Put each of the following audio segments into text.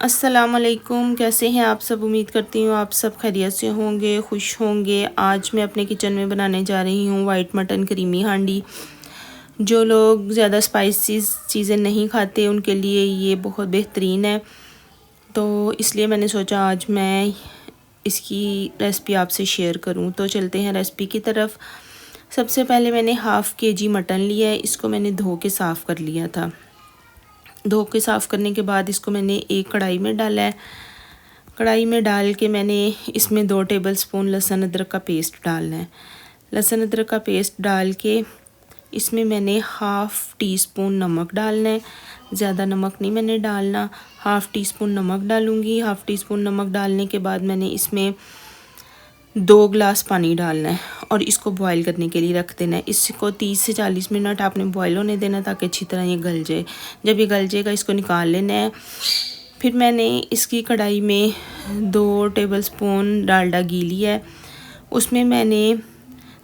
अस्सलामुअलैकुम, कैसे हैं आप सब। उम्मीद करती हूँ आप सब खैरियत से होंगे, खुश होंगे। आज मैं अपने किचन में बनाने जा रही हूँ वाइट मटन क्रीमी हांडी। जो लोग ज़्यादा स्पाइसी चीज़ें नहीं खाते उनके लिए ये बहुत बेहतरीन है, तो इसलिए मैंने सोचा आज मैं इसकी रेसिपी आपसे शेयर करूँ। तो चलते हैं रेसिपी की तरफ। सबसे पहले मैंने हाफ़ kg मटन लिया है। इसको मैंने धो के साफ़ कर लिया था। धो के साफ़ करने के बाद इसको मैंने एक कढ़ाई में डाला है। कढ़ाई में डाल के मैंने इसमें 2 टेबलस्पून लहसुन अदरक का पेस्ट डालना है। लहसुन अदरक का पेस्ट डाल के इसमें मैंने हाफ़ टी स्पून नमक डालना है। ज़्यादा नमक नहीं मैंने डालना, हाफ़ टी स्पून नमक डालूँगी। हाफ़ टी स्पून नमक डालने के बाद मैंने इसमें 2 गिलास पानी डालना है और इसको बॉईल करने के लिए रख देना है। इसको 30 से 40 मिनट आपने बॉईल होने देना ताकि अच्छी तरह ये गल जाए। जब ये गल जाएगा इसको निकाल लेना है। फिर मैंने इसकी कढ़ाई में 2 टेबलस्पून डालडा घी लिया है। उसमें मैंने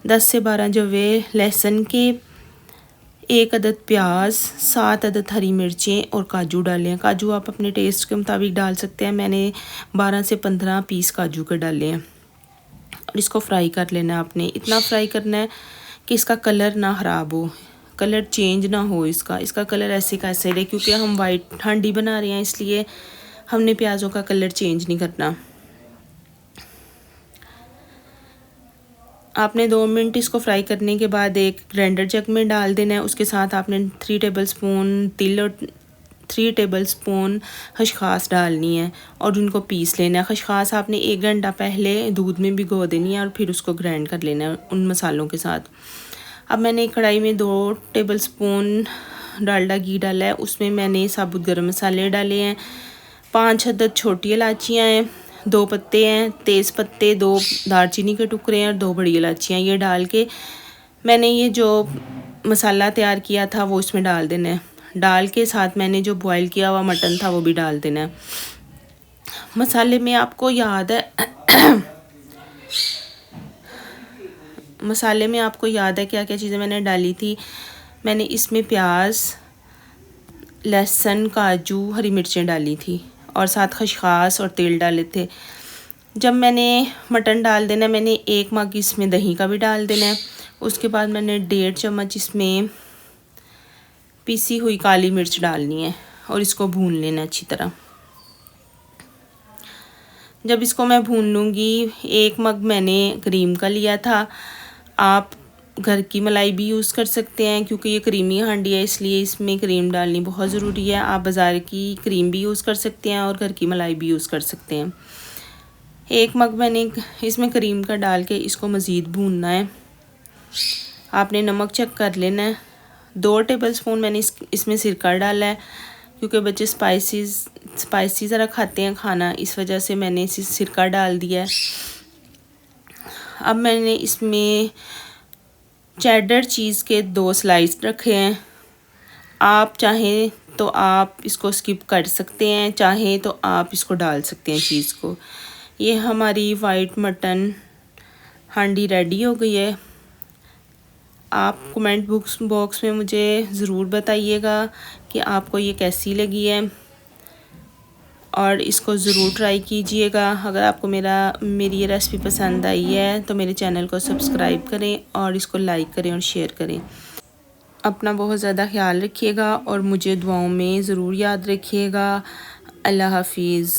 10 से 12 जवे लहसुन के, 1 अदद प्याज, 7 अदद हरी मिर्चें और काजू डाले हैं। काजू आप अपने टेस्ट के मुताबिक डाल सकते हैं। मैंने 12 से 15 पीस काजू के डाले हैं और इसको फ्राई कर लेना है। आपने इतना फ्राई करना है कि इसका कलर ना ख़राब हो, कलर चेंज ना हो। इसका कलर ऐसे का ऐसे रहे, क्योंकि हम वाइट हांडी बना रहे हैं इसलिए हमने प्याज़ों का कलर चेंज नहीं करना। आपने 2 मिनट इसको फ्राई करने के बाद एक ग्राइंडर जग में डाल देना है। उसके साथ आपने 3 टेबलस्पून तिल और 3 टेबलस्पून खसखस डालनी है और उनको पीस लेना है। खसखस आपने 1 घंटा पहले दूध में भिगो देनी है और फिर उसको ग्राइंड कर लेना है उन मसालों के साथ। अब मैंने एक कढ़ाई में 2 टेबलस्पून डालडा घी डाला है। उसमें मैंने साबुत गरम मसाले डाले हैं, 5 अदद छोटी इलायचियाँ हैं, 2 पत्ते हैं तेज़ पत्ते, 2 दालचीनी के टुकड़े हैं और 2 बड़ी इलायचियाँ। ये डाल के मैंने ये जो मसाला तैयार किया था वो इसमें डाल देना है। डाल के साथ मैंने जो बॉईल किया हुआ मटन था वो भी डाल देना है। मसाले में आपको याद है मसाले में आपको याद है क्या क्या चीज़ें मैंने डाली थी। मैंने इसमें प्याज, लहसुन, काजू, हरी मिर्चें डाली थी और साथ खसखस और तेल डाले थे। जब मैंने मटन डाल देना, मैंने 1 मग इसमें दही का भी डाल देना है। उसके बाद मैंने 1.5 चम्मच इसमें पीसी हुई काली मिर्च डालनी है और इसको भून लेना अच्छी तरह। जब इसको मैं भून लूँगी, 1 मग मैंने क्रीम का लिया था। आप घर की मलाई भी यूज़ कर सकते हैं, क्योंकि ये क्रीमी हांडी है इसलिए इसमें क्रीम डालनी बहुत ज़रूरी है। आप बाज़ार की क्रीम भी यूज़ कर सकते हैं और घर की मलाई भी यूज़ कर सकते हैं। 1 मग मैंने इसमें क्रीम का डाल के इसको मज़ीद भूनना है। आपने नमक चेक कर लेना है। 2 टेबलस्पून मैंने इसमें सिरका डाला है, क्योंकि बच्चे स्पाइसी ज़रा खाते हैं खाना, इस वजह से मैंने इसी सिरका डाल दिया है। अब मैंने इसमें चेडर चीज़ के 2 स्लाइस रखे हैं। आप चाहें तो आप इसको स्किप कर सकते हैं, चाहें तो आप इसको डाल सकते हैं चीज़ को। ये हमारी वाइट मटन हांडी रेडी हो गई है। आप कमेंट बॉक्स में मुझे ज़रूर बताइएगा कि आपको ये कैसी लगी है और इसको ज़रूर ट्राई कीजिएगा। अगर आपको मेरी ये रेसिपी पसंद आई है तो मेरे चैनल को सब्सक्राइब करें और इसको लाइक करें और शेयर करें। अपना बहुत ज़्यादा ख्याल रखिएगा और मुझे दुआओं में ज़रूर याद रखिएगा। अल्लाह हाफिज़।